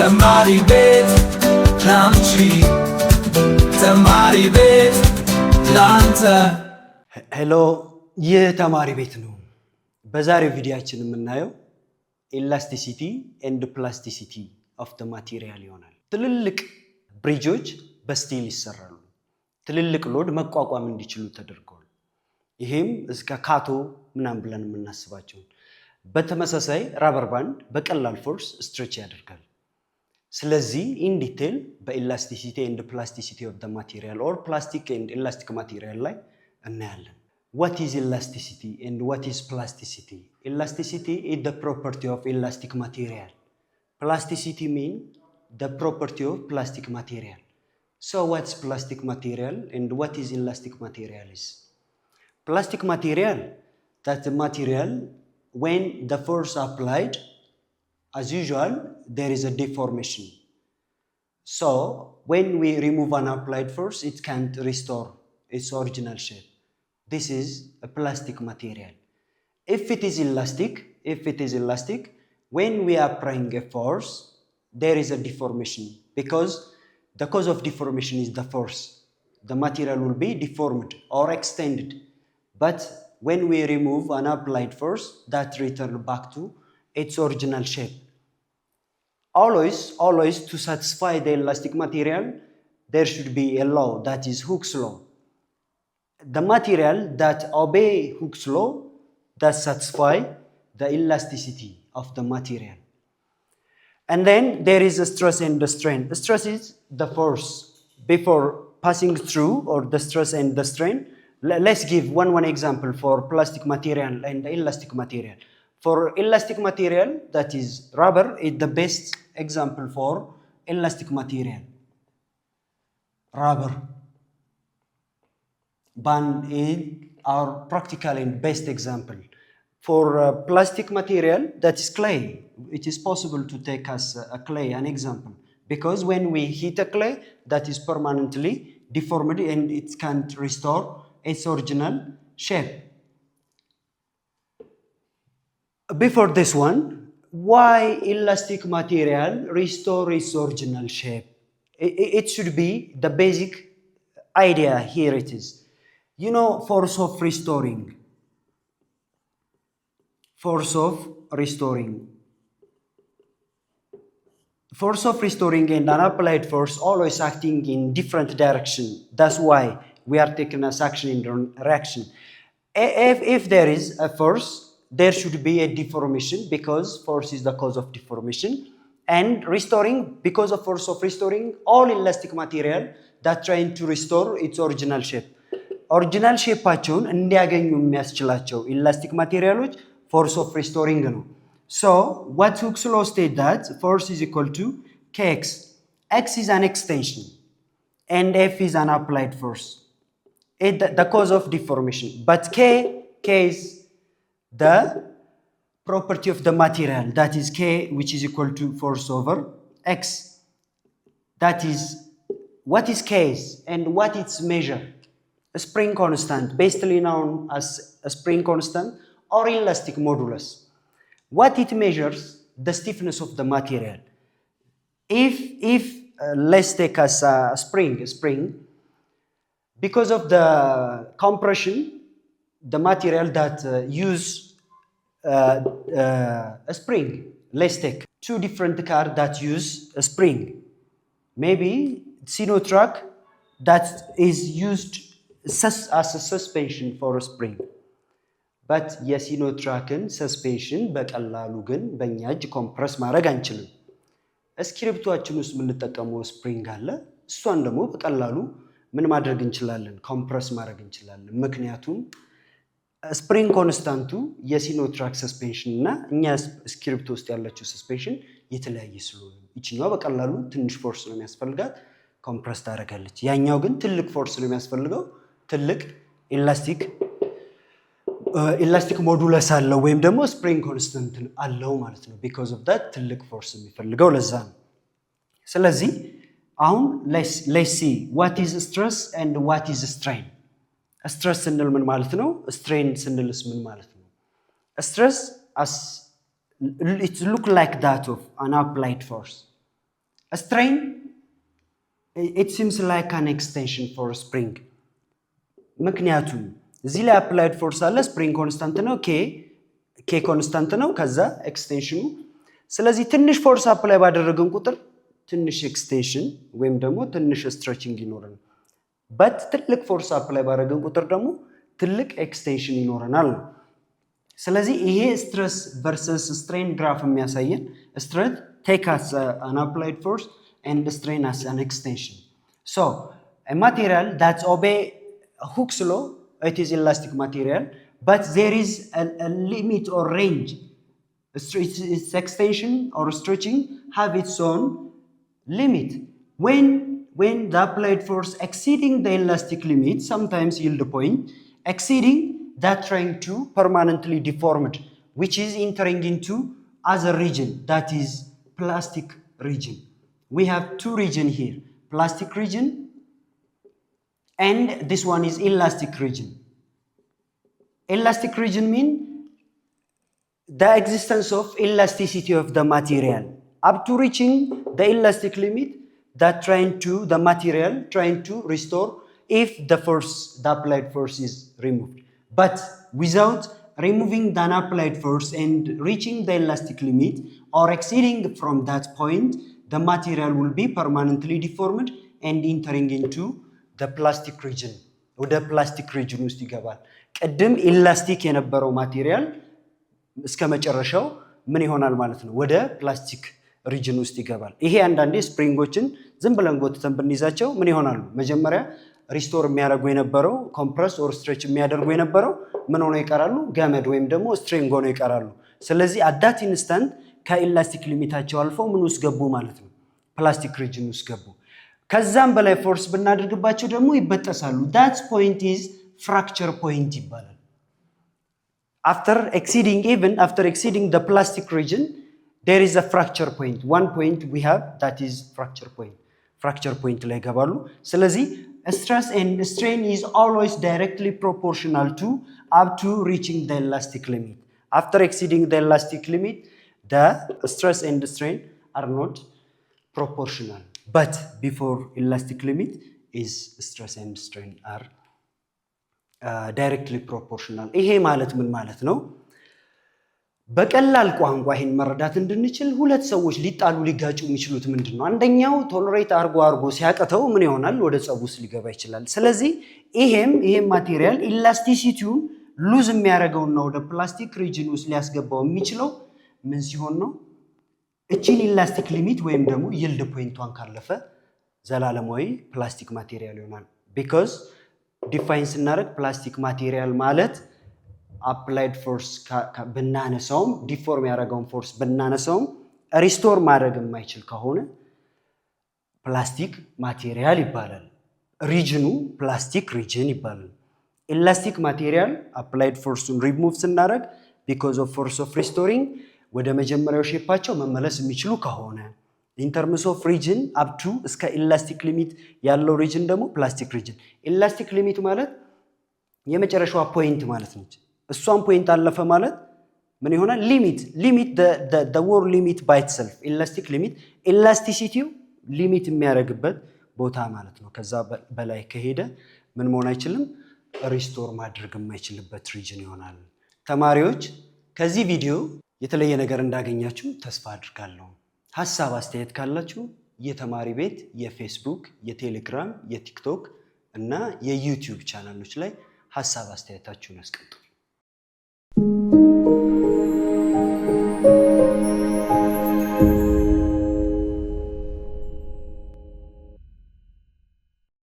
Tamari bet lamchi Tamari bet lanta ሄሎ ይህ ተማሪ ቤት ነው። በዛሬው ቪዲዮአችን የምናየው ኢላስቲሲቲ ኤንድ ፕላስቲሲቲ ኦፍ ዘ ማቴሪያል ይሆናል። ትልልቅ ብሪጆች በስቲል ይሰራሉ። ትልልቅ ሎድ መቋቋም እንዲችሉ ተደርገዋል። ይሄም እስከ ካቶ ምናምን ብለን የምናስባቸው። በተመሳሳይ ራበር ባንድ በቀላል ፎርስ ስትሬች ያደርጋል። ስለዚህ ኢን ዲቴል በኢላስቲሲቲ ኤንድ ፕላስቲሲቲ ኦፍ ዘ ማቴሪያል ኦር ፕላስቲክ ኤንድ ኢላስቲክ ማቴሪያል ላይ እናያለን። What is elasticity and what is plasticity? Elasticity is the property of elastic material. Plasticity means the property of plastic material. So what's plastic material and what is elastic material is? Plastic material, that's the material when the force applied, as usual, there is a deformation. So when we remove an applied force, it can't restore its original shape. This is a plastic material. If it is elastic, when we are applying a force, there is a deformation because the cause of deformation is the force. The material will be deformed or extended. But when we remove an applied force, that returns back to its original shape. Always to satisfy the elastic material, there should be a law, that is Hooke's law. The material that obey Hooke's law that satisfy the elasticity of the material. And then there is a stress and the strain. The stress is the force before passing through, or the stress and the strain. Let's give one example for plastic material and elastic material. For elastic material, that is rubber, is the best example for elastic material. Rubber. Band is our practical and best example. For plastic material, that is clay. It is possible to take as a clay an example, because when we heat a clay, that is permanently deformed and it can't restore its original shape. Before this one, why elastic material restore its original shape? It should be the basic idea. Here it is. You know, force of restoring. Force of restoring and an applied force always acting in different direction. That's why we are taking as action in reaction. If there is a force, there should be a deformation because force is the cause of deformation. And restoring, because of force of restoring, all elastic material that trying to restore its original shape. ኦሪጂናል ሼፓቸውን እንዲያገኙ የሚያስችላቸው ኢላስቲክ ማቴሪያሎች ፎርስ ኦፍ ሪስቶሪንግ ነው። ሶ ዋት Hooke's law state that force is equal to kx. X is an extension and F is an applied force. The cause of deformation. But K is the property of the material. That is K, which is equal to force over X. That is, what is K and what its measure? A spring constant, basically known as a spring constant or elastic modulus. What it measures? The stiffness of the material. If let's take as a spring, because of the compression, the material that use a spring. Let's take two different cars that use a spring. Maybe Sinotrack that is used as a suspension for a spring. But የሲኖትራክን ሰስፔንሽን በቀላሉ ግን በእኛ እጅ ኮምፕረስ ማድረግ አንችልም። እስክሪፕቷችን ውስጥ የምንጠቀመው ስፕሪንግ አለ። እሷን ደግሞ በቀላሉ ምን ማድረግ እንችላለን? ኮምፕረስ ማድረግ እንችላለን። ምክንያቱም ስፕሪንግ ኮንስታንቱ የሲኖትራክ ሰስፔንሽን እና እኛ እስክሪፕቶ ውስጥ ያለችው ሰስፔንሽን የተለያየ ስለሆነ ይችኛው በቀላሉ ትንሽ ፎርስ ነው የሚያስፈልጋት፣ ኮምፕረስ ታደርጋለች። ያኛው ግን ትልቅ ፎርስ ነው የሚያስፈልገው፣ ትልቅ ኢላስቲክ ሞዱለስ አለው ወይም ደግሞ ስፕሪንግ ኮንስታንት አለው ማለት ነው። ቢኮዝ ኦፍ ዳት ትልቅ ፎርስ የሚፈልገው ለዛ ነው። ስለዚህ አሁን ሌትስ ሲ ዋት ኢዝ ስትረስ ኤንድ ዋት ኢዝ ስትሬን። ስትረስ ስንል ምን ማለት ነው? ስትሬን ስንልስ ምን ማለት ነው? ስትረስ as it look like that of an applied force. strain, it seems like an extension for spring. ምክንያቱም እዚህ ላይ applied force አለ spring constant ነው k constant ነው ከዛ ኤክስቴንሽኑ ስለዚህ ትንሽ ፎርስ አፕላይ ባደረገን ቁጥር ትንሽ ኤክስቴንሽን ወይም ደግሞ ትንሽ ስትሬቺንግ ይኖረናል but ትልቅ ፎርስ አፕላይ ባደረገን ቁጥር ደግሞ ትልቅ ኤክስቴንሽን ይኖረናል ስለዚህ ይሄ stress versus strain graph የሚያሳየን stress take as an applied force and strain as an extension so a material that obey Hooke's law it is elastic material but there is a limit or range its extension or stretching have its own limit when the applied force exceeding the elastic limit sometimes yield point exceeding that trying to permanently deformed which is entering into other region that is plastic region we have two region here plastic region and this one is elastic region elastic region mean the existence of elasticity of the material up to reaching the elastic limit that the material trying to restore if the applied force is removed but without removing the applied force and reaching the elastic limit or exceeding from that point the material will be permanently deformed and entering into the plastic region ወደ plastic region ውስጥ ይገባል ቀደም ኢላስቲክ የነበረው ማቴሪያል እስከ መጨረሻው ምን ይሆናል ማለት ነው ወደ ፕላስቲክ ሪጅን ውስጥ ይገባል ይሄ አንዳንዴ ስፕሪንጎችን ዝም ብለን ጎትተን ብንይዛቸው ምን ይሆናሉ መጀመሪያ ሪስቶር የሚያደርጉ የነበረው ኮምፕረስ ኦር ስትሬች የሚያደርጉ የነበረው ምን ሆነው ይቀራሉ ገመድ ወይም ደግሞ ስትሪንግ ሆነው ይቀራሉ ስለዚህ አዳት ኢንስታንት ከኢላስቲክ ሊሚታቸው አልፈው ምን ውስጥ ገቡ ማለት ነው ፕላስቲክ ሪጅን ውስጥ ገቡ ከዛም በላይ ፎርስ ብናደርግባቸው ደግሞ ይበጠሳሉ that point is fracture point ይባላል after exceeding the plastic region there is a fracture point one point we have that is fracture point ላይ ገባሉ ስለዚህ stress and strain is always directly proportional to up to reaching the elastic limit after exceeding the elastic limit the stress and strain are not proportional but before elastic limit is stress and strain are directly proportional ይሄ ማለት ምን ማለት ነው በቀላል ቋንቋ ይሄን መረዳት እንድንችል ሁለት ሰዎች ሊጣሉ ሊጋጩ የሚችሉት ምንድነው አንደኛው ቶለሬት አርጎ ሲያቀተው ምን ይሆናል ወደ ጸቡስ ሊገባ ይችላል ስለዚህ ይሄም ማቴሪያል ኢላስቲሲቲውን ሉዝ የሚያደርገውና ወደ ፕላስቲክ ሪጅን ውስጥ ሊያስገባው የሚችለው ምን ሲሆን ነው እቺን ኢላስቲክ ሊሚት ወይም ደግሞ ይልድ ፖይንቷን ካለፈ ዘላለማዊ ፕላስቲክ ማቴሪያል ይሆናል because ዲፋይን ስናደርግ ፕላስቲክ ማቴሪያል ማለት applied force ብናነሳውም ዲፎርም ያደረገውን ፎርስ ብናነሳውም ሪስቶር ማድረግ የማይችል ከሆነ ፕላስቲክ ማቴሪያል ይባላል ሪጅኑ ፕላስቲክ ሪጅን ይባላል ኢላስቲክ ማቴሪያል applied force-ን ሪሙቭ ስናደርግ because of force of restoring ወደ መጀመሪያው ሼፓቸው መመለስ የሚችሉ ከሆነ in terms of region up to እስከ elastic limit ያለው region ደግሞ plastic region elastic limit ማለት የመጨረሻው ፖይንት ማለት ነው እሷን ፖይንት አለፈ ማለት ምን ይሆናል ሊሚት the word limit by itself elastic limit elasticity ሊሚት የሚያደርግበት ቦታ ማለት ነው ከዛ በላይ ከሄደ ምን መሆን አይችልም ሪስቶር ማድረግ የማይችልበት region ይሆናል ተማሪዎች ከዚህ ቪዲዮ የተለየ ነገር እንዳገኛችሁ ተስፋ አድርጋለሁ ሐሳብ አስተያየት ካላችሁ የተማሪ ቤት የፌስቡክ የቴሌግራም የቲክቶክ እና የዩቲዩብ ቻናሎች ላይ ሐሳብ አስተያየታችሁን አስቀምጡ